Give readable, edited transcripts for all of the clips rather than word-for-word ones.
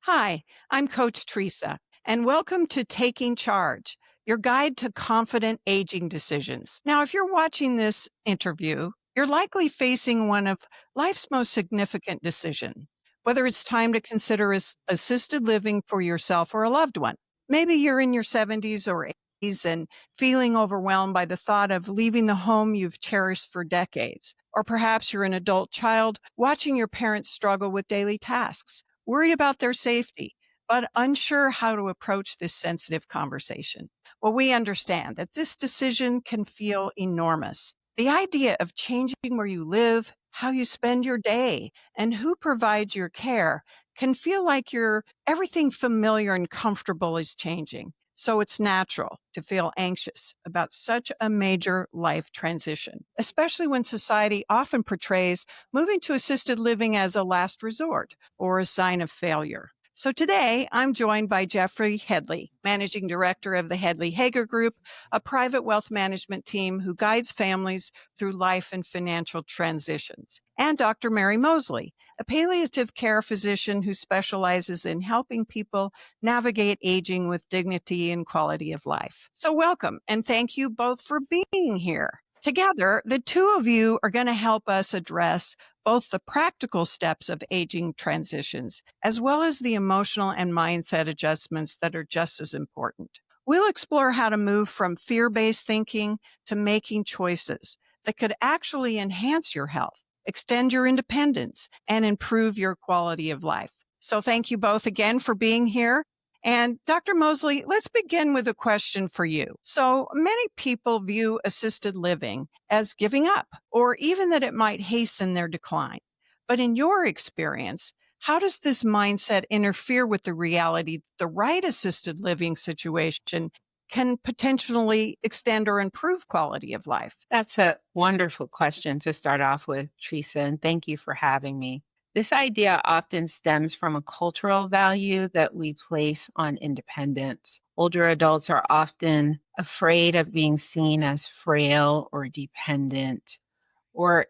Hi, I'm Coach Tresa, and welcome to Taking Charge, your guide to confident aging decisions. Now, if you're watching this interview, you're likely facing one of life's most significant decisions, whether it's time to consider assisted living for yourself or a loved one. Maybe you're in your 70s or 80s and feeling overwhelmed by the thought of leaving the home you've cherished for decades. Or perhaps you're an adult child watching your parents struggle with daily tasks, worried about their safety, but unsure how to approach this sensitive conversation. Well, we understand that this decision can feel enormous. The idea of changing where you live, how you spend your day, and who provides your care can feel like everything familiar and comfortable is changing. So it's natural to feel anxious about such a major life transition, especially when society often portrays moving to assisted living as a last resort or a sign of failure. So today, I'm joined by Jeffrey Headley, Managing Director of the Headley Hager Group, a private wealth management team who guides families through life and financial transitions, and Dr. Mary Mosley, a palliative care physician who specializes in helping people navigate aging with dignity and quality of life. So welcome, and thank you both for being here. Together, the two of you are going to help us address both the practical steps of aging transitions, as well as the emotional and mindset adjustments that are just as important. We'll explore how to move from fear-based thinking to making choices that could actually enhance your health, extend your independence, and improve your quality of life. So thank you both again for being here. And Dr. Mosley, let's begin with a question for you. So many people view assisted living as giving up, or even that it might hasten their decline. But in your experience, how does this mindset interfere with the reality that the right assisted living situation can potentially extend or improve quality of life? That's a wonderful question to start off with, Teresa, and thank you for having me. This idea often stems from a cultural value that we place on independence. Older adults are often afraid of being seen as frail or dependent or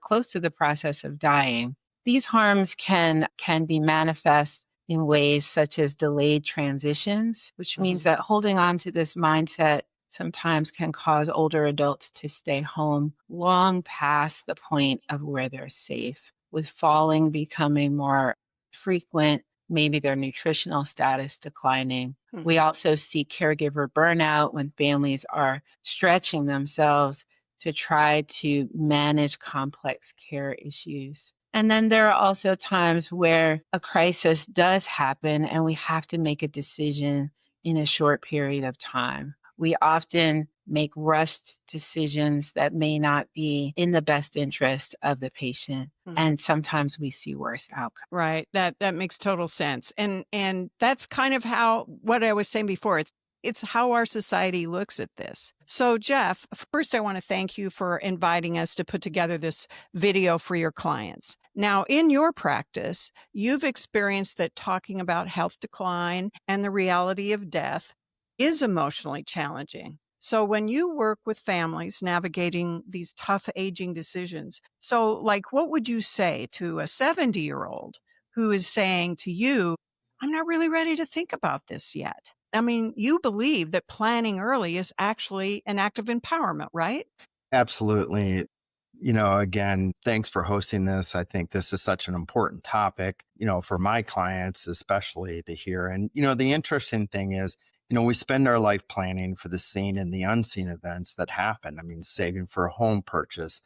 close to the process of dying. These harms can be manifest in ways such as delayed transitions, which means that holding on to this mindset sometimes can cause older adults to stay home long past the point of where they're safe, with falling becoming more frequent, maybe their nutritional status declining. We also see caregiver burnout when families are stretching themselves to try to manage complex care issues. And then there are also times where a crisis does happen and we have to make a decision in a short period of time. We often make rushed decisions that may not be in the best interest of the patient. And sometimes we see worse outcomes. Right. That makes total sense. And that's kind of how what I was saying before. It's how our society looks at this. So, Jeff, first I want to thank you for inviting us to put together this video for your clients. Now, in your practice, you've experienced that talking about health decline and the reality of death is emotionally challenging. So when you work with families navigating these tough aging decisions, so like what would you say to a 70-year-old who is saying to you, I'm not really ready to think about this yet? I mean, you believe that planning early is actually an act of empowerment, right? Absolutely. Again, thanks for hosting this. I think this is such an important topic, for my clients, especially to hear. And, the interesting thing is, we spend our life planning for the seen and the unseen events that happen. I mean, saving for a home purchase,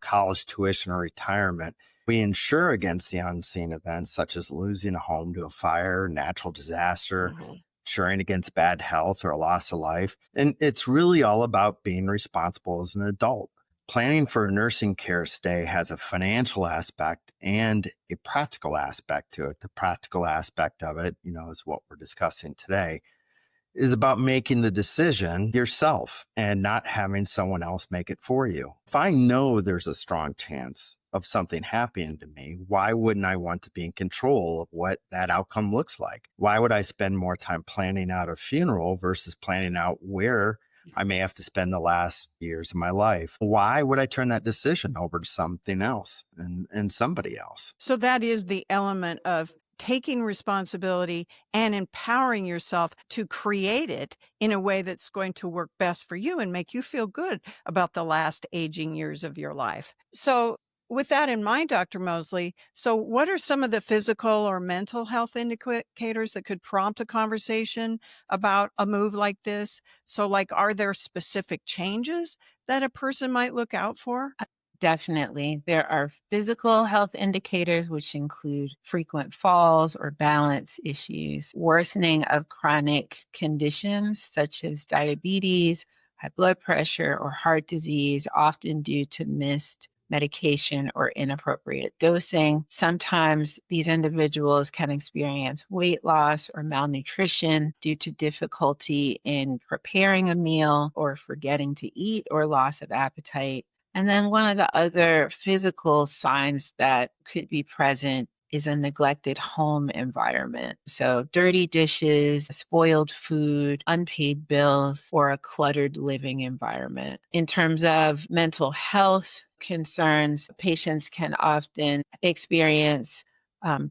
college tuition or retirement. We insure against the unseen events, such as losing a home to a fire, natural disaster, insuring against bad health or a loss of life. And it's really all about being responsible as an adult. Planning for a nursing care stay has a financial aspect and a practical aspect to it. The practical aspect of it, is what we're discussing today, is about making the decision yourself and not having someone else make it for you. If I know there's a strong chance of something happening to me, why wouldn't I want to be in control of what that outcome looks like? Why would I spend more time planning out a funeral versus planning out where I may have to spend the last years of my life. Why would I turn that decision over to something else and somebody else? So that is the element of taking responsibility and empowering yourself to create it in a way that's going to work best for you and make you feel good about the last aging years of your life. So, with that in mind, Dr. Mosley, so what are some of the physical or mental health indicators that could prompt a conversation about a move like this? So, like, are there specific changes that a person might look out for? Definitely. There are physical health indicators, which include frequent falls or balance issues, worsening of chronic conditions such as diabetes, high blood pressure, or heart disease, often due to missed medication or inappropriate dosing. Sometimes these individuals can experience weight loss or malnutrition due to difficulty in preparing a meal or forgetting to eat or loss of appetite. And then one of the other physical signs that could be present is a neglected home environment. So, dirty dishes, spoiled food, unpaid bills, or a cluttered living environment. In terms of mental health concerns, patients can often experience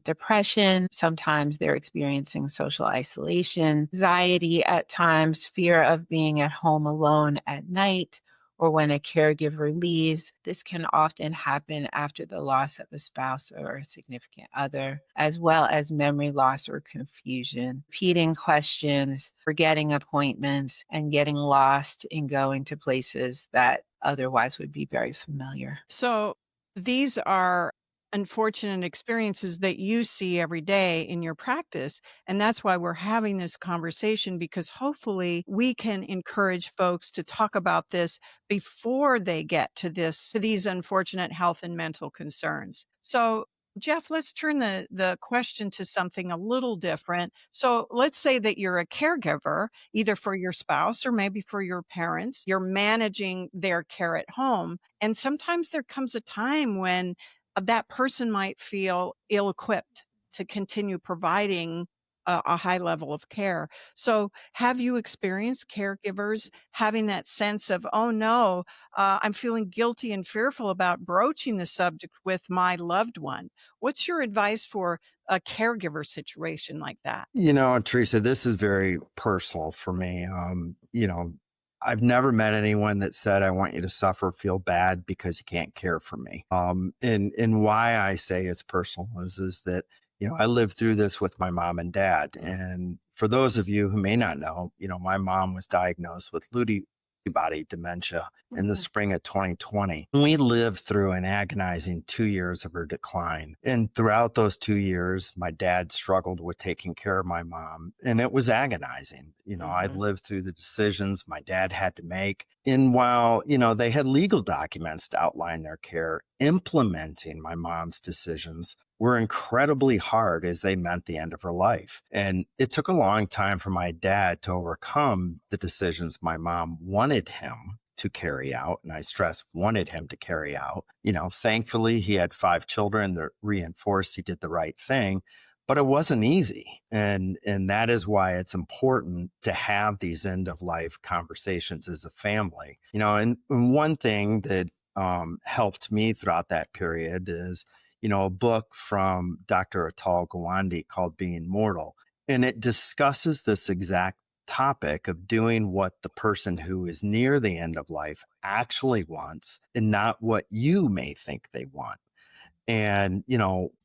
depression. Sometimes they're experiencing social isolation, anxiety at times, fear of being at home alone at night or when a caregiver leaves. This can often happen after the loss of a spouse or a significant other, as well as memory loss or confusion, repeating questions, forgetting appointments, and getting lost in going to places that otherwise would be very familiar. So these are unfortunate experiences that you see every day in your practice. And that's why we're having this conversation because hopefully we can encourage folks to talk about this before they get to these unfortunate health and mental concerns. So Jeff, let's turn the question to something a little different. So let's say that you're a caregiver, either for your spouse or maybe for your parents. You're managing their care at home. And sometimes there comes a time when that person might feel ill equipped to continue providing a high level of care. So, have you experienced caregivers having that sense of, oh no, I'm feeling guilty and fearful about broaching the subject with my loved one? What's your advice for a caregiver situation like that? Teresa, this is very personal for me. I've never met anyone that said, I want you to suffer, feel bad because you can't care for me. And why I say it's personal is that, I lived through this with my mom and dad. And for those of you who may not know, my mom was diagnosed with Lewy body dementia in the Mhm. spring of 2020. We lived through an agonizing 2 years of her decline. And throughout those 2 years, my dad struggled with taking care of my mom, and it was agonizing. I Mhm. lived through the decisions my dad had to make. And while, they had legal documents to outline their care, implementing my mom's decisions were incredibly hard as they meant the end of her life. And it took a long time for my dad to overcome the decisions my mom wanted him to carry out. And I stress wanted him to carry out. Thankfully, he had 5 children that reinforced he did the right thing. But it wasn't easy. And that is why it's important to have these end of life conversations as a family. And one thing that helped me throughout that period is a book from Dr. Atal Gawande called Being Mortal. And it discusses this exact topic of doing what the person who is near the end of life actually wants and not what you may think they want. And,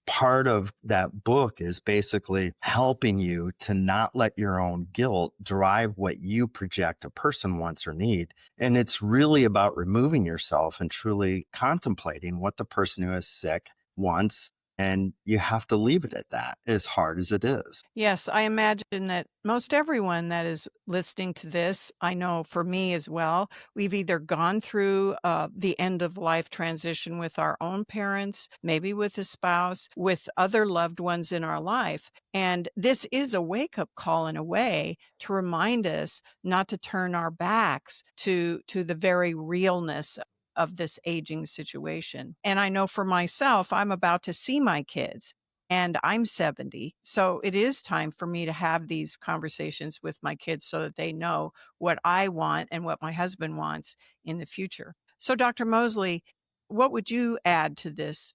part of that book is basically helping you to not let your own guilt drive what you project a person wants or need. And it's really about removing yourself and truly contemplating what the person who is sick wants. And you have to leave it at that, as hard as it is. Yes, I imagine that most everyone that is listening to this, I know for me as well, we've either gone through the end of life transition with our own parents, maybe with a spouse, with other loved ones in our life. And this is a wake up call in a way to remind us not to turn our backs to the very realness of this aging situation. And I know for myself, I'm about to see my kids. and I'm 70. So it is time for me to have these conversations with my kids so that they know what I want and what my husband wants in the future. So, Dr. Mosley, what would you add to this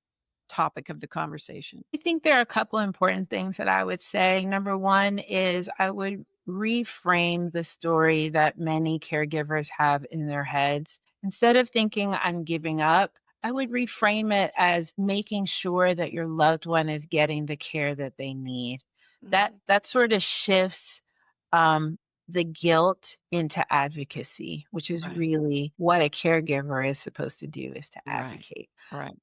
topic of the conversation? I think there are a couple important things that I would say. Number one is I would reframe the story that many caregivers have in their heads. Instead of thinking I'm giving up, I would reframe it as making sure that your loved one is getting the care that they need. That Mhm. that sort of shifts um, the guilt into advocacy, which is Right, really what a caregiver is supposed to do, is to right, advocate. right.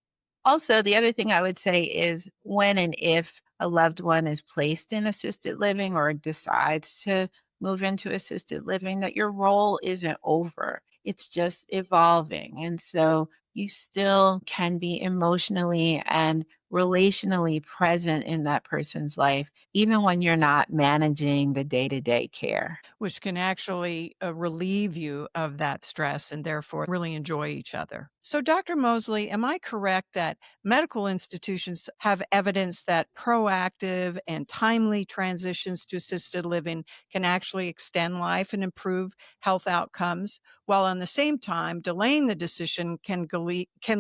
Also, the other thing I would say is when and if a loved one is placed in assisted living or decides to move into assisted living, that your role isn't over. It's just evolving. And so you still can be emotionally and relationally present in that person's life, even when you're not managing the day to day care. Which can actually relieve you of that stress and therefore really enjoy each other. So, Dr. Mosley, am I correct that medical institutions have evidence that proactive and timely transitions to assisted living can actually extend life and improve health outcomes, while on the same time, delaying the decision can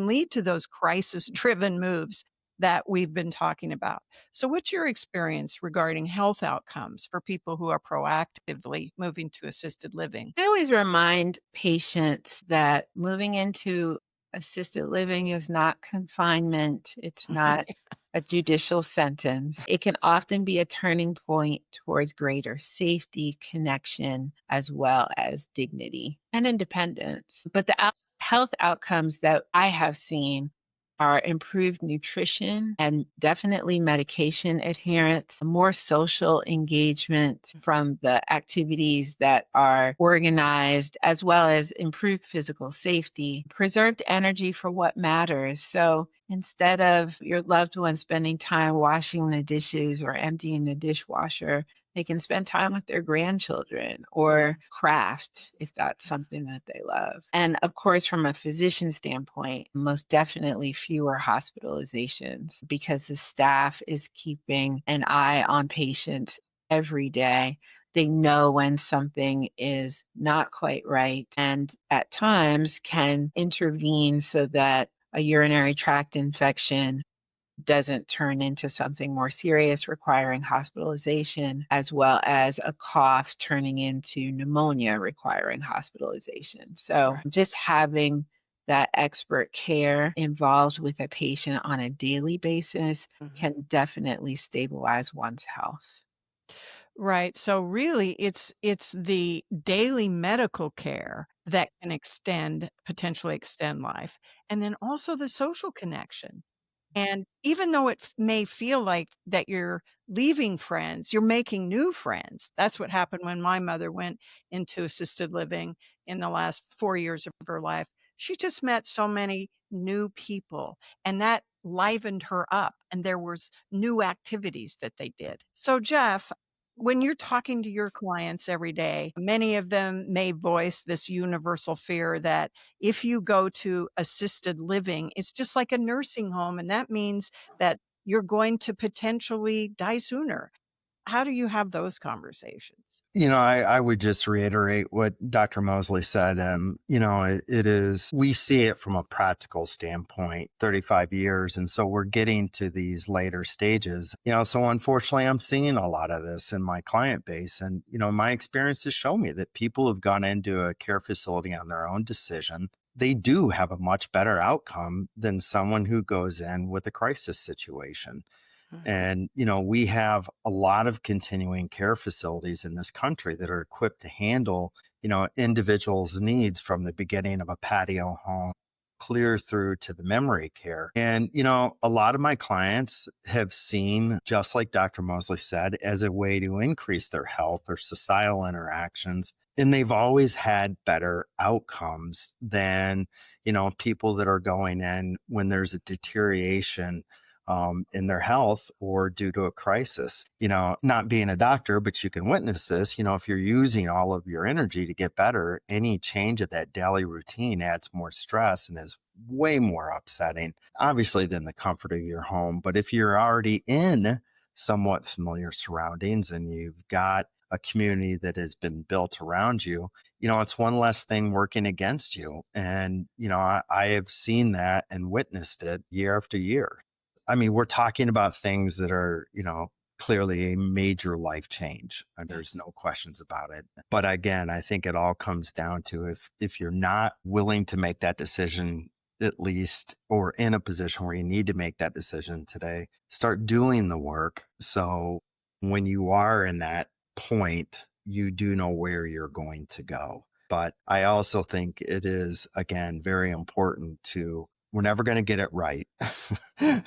lead to those crisis driven moves that we've been talking about? So, what's your experience regarding health outcomes for people who are proactively moving to assisted living? I always remind patients that moving into assisted living is not confinement, it's not a judicial sentence. It can often be a turning point towards greater safety, connection, as well as dignity and independence. But the health outcomes that I have seen are improved nutrition and definitely medication adherence, more social engagement from the activities that are organized, as well as improved physical safety, preserved energy for what matters. So instead of your loved one spending time washing the dishes or emptying the dishwasher, they can spend time with their grandchildren or craft if that's something that they love. And of course, from a physician standpoint, most definitely fewer hospitalizations because the staff is keeping an eye on patients every day. They know when something is not quite right and at times can intervene so that a urinary tract infection doesn't turn into something more serious requiring hospitalization, as well as a cough turning into pneumonia requiring hospitalization. So, Right. just having that expert care involved with a patient on a daily basis Mhm. can definitely stabilize one's health. Right. So really it's the daily medical care that can potentially extend life. And then also the social connection. And even though it may feel like that you're leaving friends, you're making new friends. That's what happened when my mother went into assisted living in the last 4 years of her life. She just met so many new people, and that livened her up, and there was new activities that they did. So, Jeff, when you're talking to your clients every day, many of them may voice this universal fear that if you go to assisted living, it's just like a nursing home, and that means that you're going to potentially die sooner. How do you have those conversations? I would just reiterate what Dr. Mosley said. It is, we see it from a practical standpoint, 35 years. And so we're getting to these later stages. So unfortunately, I'm seeing a lot of this in my client base. And, my experiences show me that people who've gone into a care facility on their own decision, they do have a much better outcome than someone who goes in with a crisis situation. Mhm. And, we have a lot of continuing care facilities in this country that are equipped to handle, individuals' needs from the beginning of a patio home clear through to the memory care. And, a lot of my clients have seen, just like Dr. Mosley said, as a way to increase their health or societal interactions. And they've always had better outcomes than, people that are going in when there's a deterioration in their health or due to a crisis. Not being a doctor, but you can witness this. If you're using all of your energy to get better, any change of that daily routine adds more stress and is way more upsetting, obviously, than the comfort of your home. But if you're already in somewhat familiar surroundings and you've got a community that has been built around you, it's one less thing working against you. And, I have seen that and witnessed it year after year. I mean, we're talking about things that are, clearly a major life change. And there's no questions about it. But again, I think it all comes down to if you're not willing to make that decision, at least, or in a position where you need to make that decision today, start doing the work. So when you are in that point, you do know where you're going to go. But I also think it is, again, very important to, we're never going to get it right.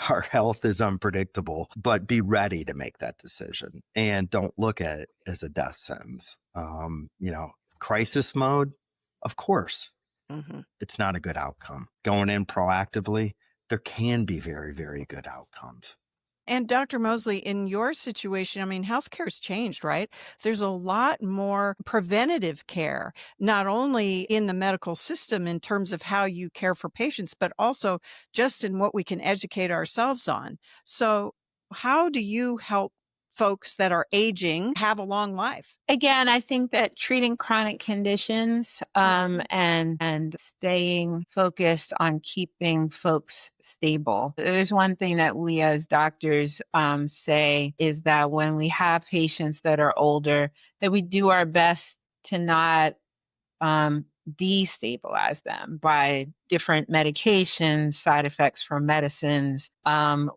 Our health is unpredictable, but be ready to make that decision and don't look at it as a death sentence. Crisis mode, of course, it's not a good outcome. Going in proactively, there can be very, very good outcomes. And Dr. Mosley, in your situation, I mean, healthcare has changed, right? There's a lot more preventative care, not only in the medical system in terms of how you care for patients, but also just in what we can educate ourselves on. So, how do you help folks that are aging have a long life? Again, I think that treating chronic conditions and staying focused on keeping folks stable. There's one thing that we as doctors say is that when we have patients that are older, that we do our best to not destabilize them by different medications, side effects from medicines.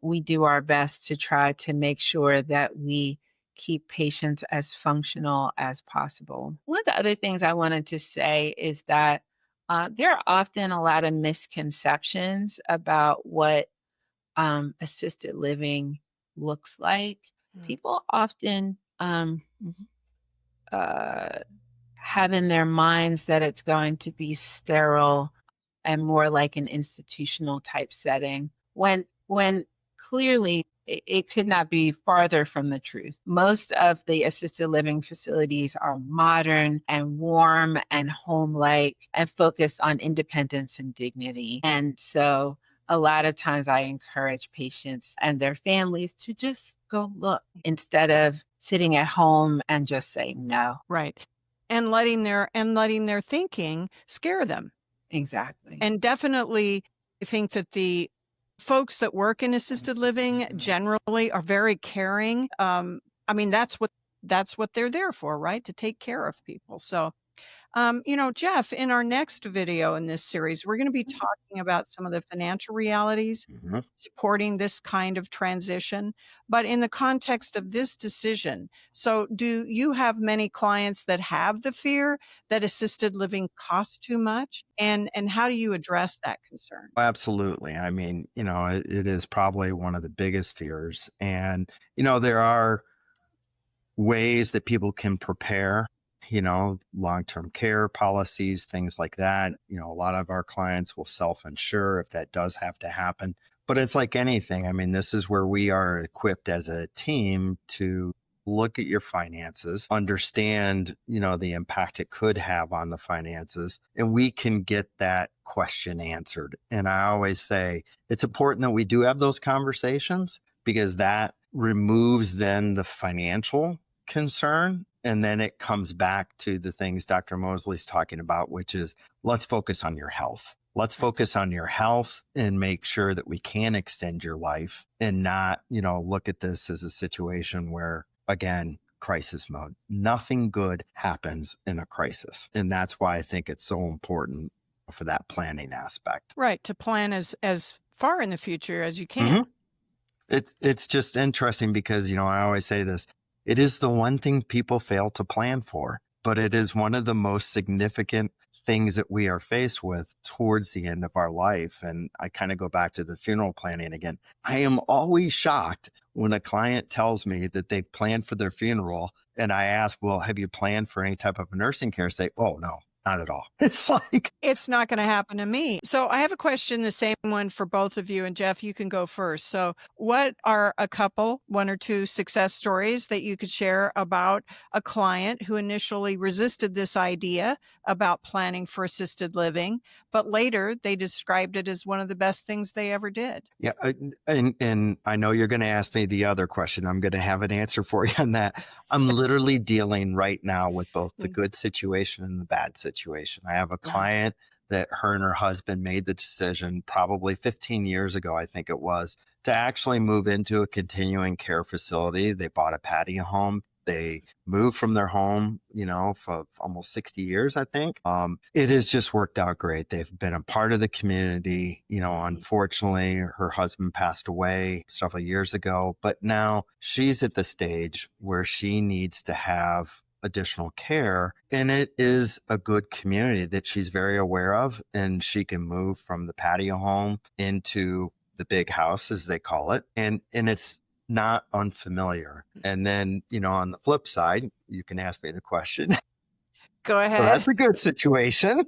We do our best to try to make sure that we keep patients as functional as possible. One of the other things I wanted to say is that there are often a lot of misconceptions about what assisted living looks like. People often uh, have in their minds that it's going to be sterile and more like an institutional type setting when clearly it could not be farther from the truth. Most of the assisted living facilities are modern and warm and home-like and focused on independence and dignity. And so a lot of times I encourage patients and their families to just go look instead of sitting at home and just saying no. Right. And letting their thinking scare them. Exactly. And definitely, I think that the folks that work in assisted living generally are very caring. I mean, that's what they're there for, right? To take care of people. So, Jeff, in our next video in this series, we're going to be talking about some of the financial realities supporting this kind of transition, but in the context of this decision. So, do you have many clients that have the fear that assisted living costs too much? And how do you address that concern? Absolutely. I mean, it is probably one of the biggest fears. And, there are ways that people can prepare, long-term care policies, things like that. A lot of our clients will self-insure if that does have to happen. But it's like anything. I mean, this is where we are equipped as a team to look at your finances, understand, the impact it could have on the finances, and we can get that question answered. And I always say it's important that we do have those conversations because that removes then the financial concern. And then it comes back to the things Dr. Mosley's talking about, which is let's focus on your health. Let's focus on your health and make sure that we can extend your life and not, look at this as a situation where, again, crisis mode. Nothing good happens in a crisis. And that's why I think it's so important for that planning aspect. Right. To plan as far in the future as you can. It's just interesting because, I always say this, it is the one thing people fail to plan for, but it is one of the most significant things that we are faced with towards the end of our life. And I kind of go back to the funeral planning again. I am always shocked when a client tells me that they've planned for their funeral and I ask, well, have you planned for any type of nursing care? Say, oh, no, Not at all. It's like, It's not gonna happen to me. So I have a question, the same one for both of you, and Jeff, you can go first. So what are a couple, 1 or 2 success stories that you could share about a client who initially resisted this idea about planning for assisted living, but later they described it as one of the best things they ever did? yeah. And I know you're going to ask me the other question. I'm going to have an answer for you on that. I'm literally dealing right now with both the Mm, good situation and the bad situation. I have a wow. client that her and her husband made the decision probably 15 years ago, I think it was, to actually move into a continuing care facility. They bought a patio home. They moved from their home, for almost 60 years, I think. It has just worked out great. They've been a part of the community. Mhm. Unfortunately, her husband passed away several years ago, but now she's at the stage where she needs to have additional care. And it is a good community that she's very aware of. And she can move from the patio home into the big house, as they call it. And it's not unfamiliar. And then, on the flip side, you can ask me the question. Go So that's ahead. a good situation.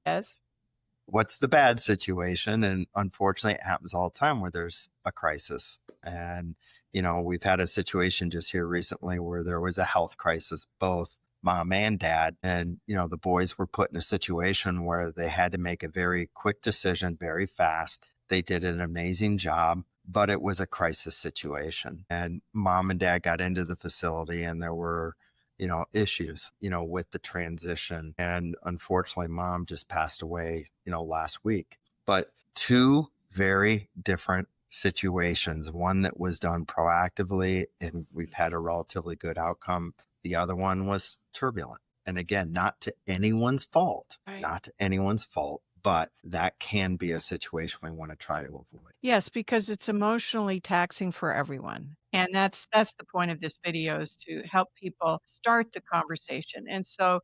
Yes. What's the bad situation? And unfortunately, it happens all the time where there's a crisis. And, we've had a situation just here recently where there was a health crisis, both mom and dad. And, the boys were put in a situation where they had to make a very quick decision very fast. They did an amazing job, but it was a crisis situation. And mom and dad got into the facility and there were issues, with the transition. And unfortunately, mom just passed away, last week. But two very different situations. One that was done proactively and we've had a relatively good outcome. The other one was turbulent. And again, Right. not to anyone's fault, but that can be a situation we want to try to avoid. Yes, because it's emotionally taxing for everyone. And that's the point of this video is to help people start the conversation. And so,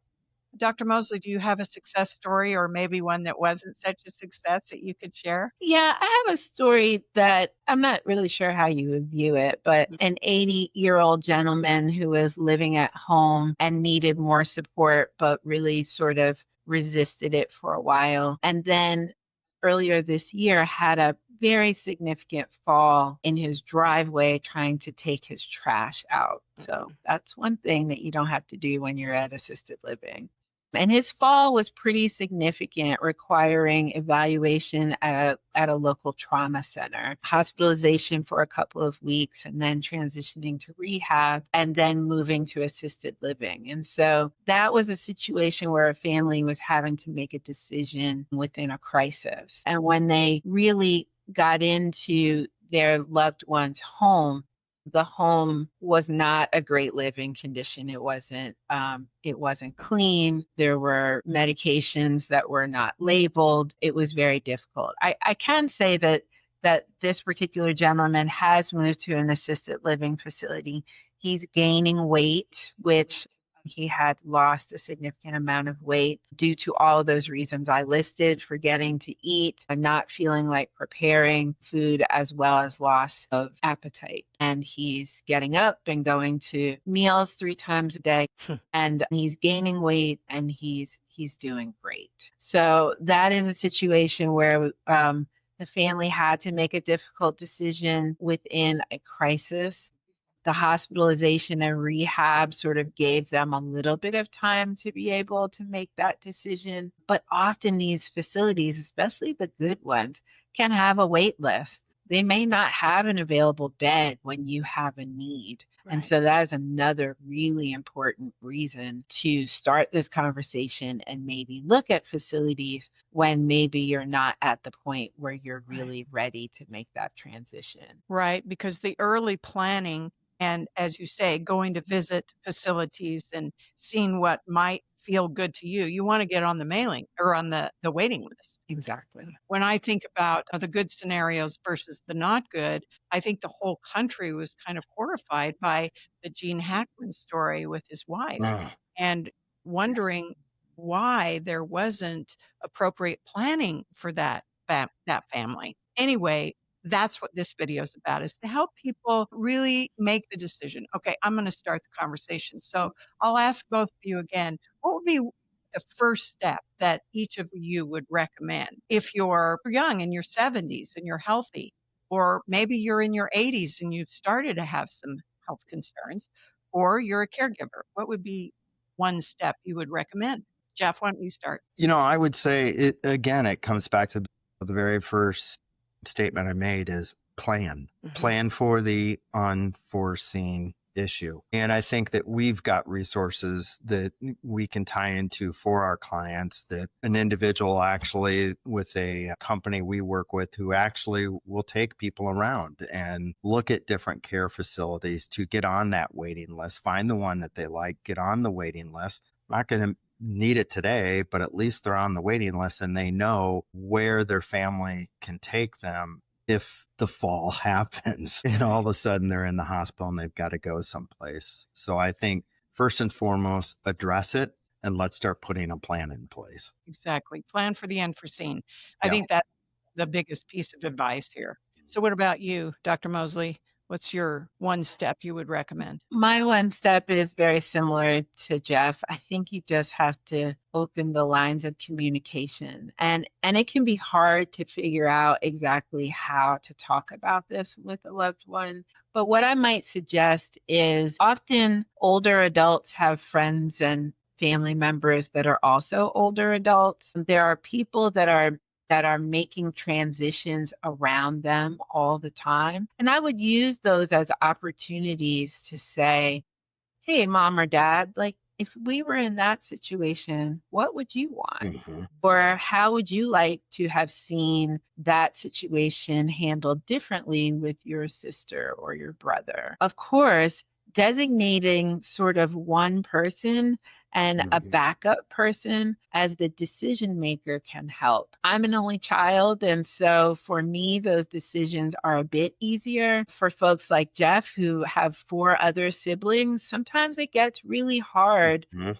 Dr. Mosley, do you have a success story or maybe one that wasn't such a success that you could share? Yeah, I have a story that I'm not really sure how you would view it, but an 80-year-old gentleman who was living at home and needed more support, but really sort of resisted it for a while. And then earlier this year had a very significant fall in his driveway trying to take his trash out. So Mhm. that's one thing that you don't have to do when you're at assisted living. And his fall was pretty significant, requiring evaluation at a local trauma center, hospitalization for a couple of weeks, and then transitioning to rehab, and then moving to assisted living. And so that was a situation where a family was having to make a decision within a crisis. And when they really got into their loved one's home, the home was not a great living condition. It wasn't clean. There were medications that were not labeled. It was very difficult. I can say that this particular gentleman has moved to an assisted living facility. He's gaining weight, which he had lost a significant amount of weight due to all of those reasons I listed: forgetting to eat, and not feeling like preparing food, as well as loss of appetite. And he's getting up and going to meals 3 times a day, and he's gaining weight, and he's doing great. So that is a situation where the family had to make a difficult decision within a crisis. The hospitalization and rehab sort of gave them a little bit of time to be able to make that decision. But often these facilities, especially the good ones, can have a wait list. They may not have an available bed when you have a need. And Right. so that is another really important reason to start this conversation and maybe look at facilities when maybe you're not at the point where you're Right. really ready to make that transition. Right, because the early planning and, as you say, going to visit facilities and seeing what might feel good to you, you wanna get on the mailing or on the waiting list. Exactly. When I think about, the good scenarios versus the not good, I think the whole country was kind of horrified by the Gene Hackman story with his wife Ugh. and wondering why there wasn't appropriate planning for that family. Anyway, that's what this video is about, is to help people really make the decision. Okay, I'm gonna start the conversation. So I'll ask both of you again, what would be the first step that each of you would recommend if you're young in your 70s and you're healthy, or maybe you're in your 80s and you've started to have some health concerns, or you're a caregiver? What would be one step you would recommend? Jeff, why don't you start? I would say it comes back to the very first statement I made is plan. Mhm. Plan for the unforeseen issue. And I think that we've got resources that we can tie into for our clients, that an individual actually with a company we work with who actually will take people around and look at different care facilities to get on that waiting list, find the one that they like, get on the waiting list. Not going to need it today, but at least they're on the waiting list and they know where their family can take them if the fall happens and all of a sudden they're in the hospital and they've got to go someplace. So I think first and foremost, address it and let's start putting a plan in place. Exactly. Plan for the unforeseen. I Yeah. think that's the biggest piece of advice here. So what about you, Dr. Mosley? What's your one step you would recommend? My one step is very similar to Jeff. I think you just have to open the lines of communication. And it can be hard to figure out exactly how to talk about this with a loved one. But what I might suggest is often older adults have friends and family members that are also older adults. There are people that are making transitions around them all the time. And I would use those as opportunities to say, hey, mom or dad, like if we were in that situation, what would you want? Mhm. Or how would you like to have seen that situation handled differently with your sister or your brother? Of course, designating sort of one person and a Mhm. backup person as the decision maker can help. I'm an only child, and so for me, those decisions are a bit easier. For folks like Jeff, who have four other siblings, sometimes it gets really hard Mhm.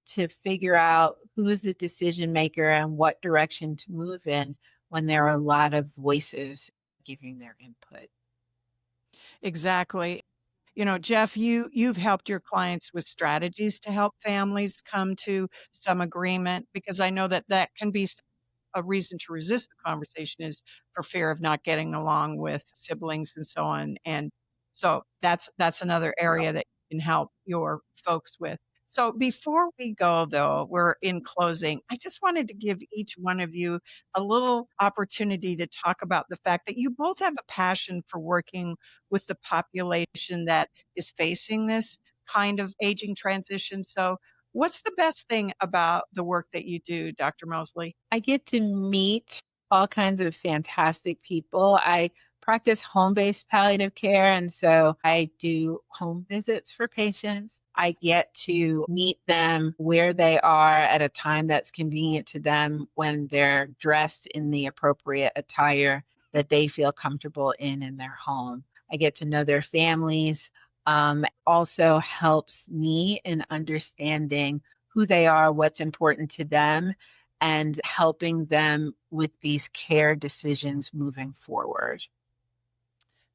to figure out who's the decision maker and what direction to move in when there are a lot of voices giving their input. Exactly. You know, Jeff, you've helped your clients with strategies to help families come to some agreement, because I know that that can be a reason to resist the conversation is for fear of not getting along with siblings and so on. And so that's another Yeah. area that you can help your folks with. So before we go though, we're in closing. I just wanted to give each one of you a little opportunity to talk about the fact that you both have a passion for working with the population that is facing this kind of aging transition. So what's the best thing about the work that you do, Dr. Mosley? I get to meet all kinds of fantastic people. I practice home-based palliative care, and so I do home visits for patients. I get to meet them where they are at a time that's convenient to them when they're dressed in the appropriate attire that they feel comfortable in their home. I get to know their families. Also helps me in understanding who they are, what's important to them, and helping them with these care decisions moving forward.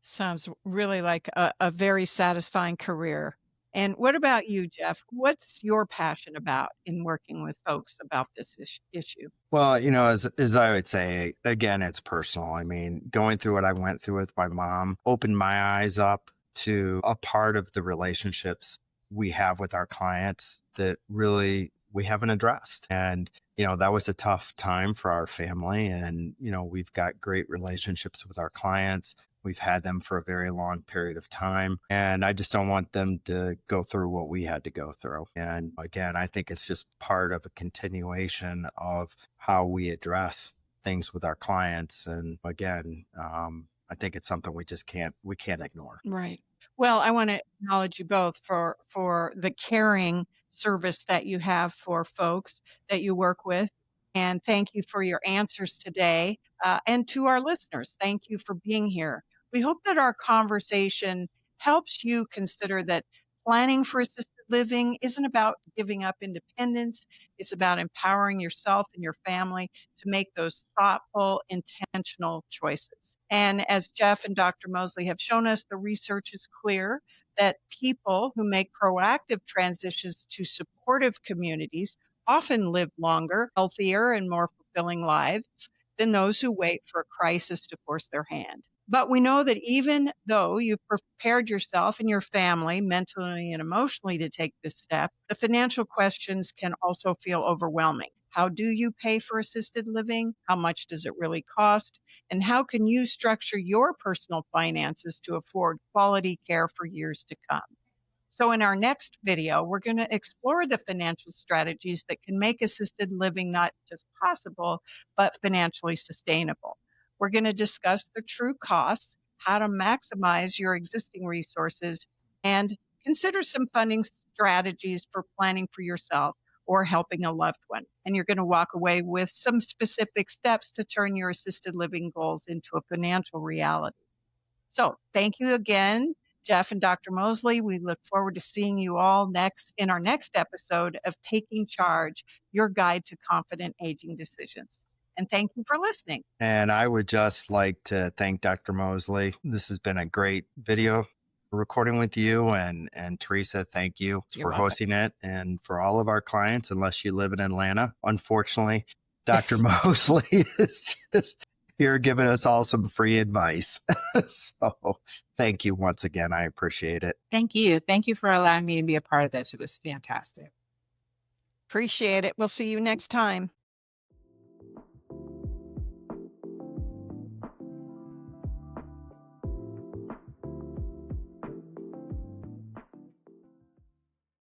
Sounds really like a very satisfying career. And what about you, Jeff? What's your passion about in working with folks about this issue? Well, as I would say, again, it's personal. I mean, going through what I went through with my mom opened my eyes up to a part of the relationships we have with our clients that really we haven't addressed. And, that was a tough time for our family. And, we've got great relationships with our clients. We've had them for a very long period of time. And I just don't want them to go through what we had to go through. And again, I think it's just part of a continuation of how we address things with our clients. And again, I think it's something we can't ignore. Right. Well, I want to acknowledge you both for the caring service that you have for folks that you work with, and thank you for your answers today. And to our listeners, thank you for being here. We hope that our conversation helps you consider that planning for assisted living isn't about giving up independence. It's about empowering yourself and your family to make those thoughtful, intentional choices. And as Jeff and Dr. Mosley have shown us, the research is clear that people who make proactive transitions to supportive communities often live longer, healthier, and more fulfilling lives than those who wait for a crisis to force their hand. But we know that even though you've prepared yourself and your family mentally and emotionally to take this step, the financial questions can also feel overwhelming. How do you pay for assisted living? How much does it really cost? And how can you structure your personal finances to afford quality care for years to come? So, in our next video, we're going to explore the financial strategies that can make assisted living not just possible, but financially sustainable. We're going to discuss the true costs, how to maximize your existing resources, and consider some funding strategies for planning for yourself or helping a loved one. And you're going to walk away with some specific steps to turn your assisted living goals into a financial reality. So thank you again, Jeff and Dr. Mosley. We look forward to seeing you all next in our next episode of Taking Charge, your guide to confident aging decisions. And thank you for listening. And I would just like to thank Dr. Mosley. This has been a great video recording with you. And Teresa, thank you You're for welcome. hosting it. And for all of our clients, unless you live in Atlanta, unfortunately, Dr. Mosley is just here giving us all some free advice. So thank you once again. I appreciate it. Thank you. Thank you for allowing me to be a part of this. It was fantastic. Appreciate it. We'll see you next time.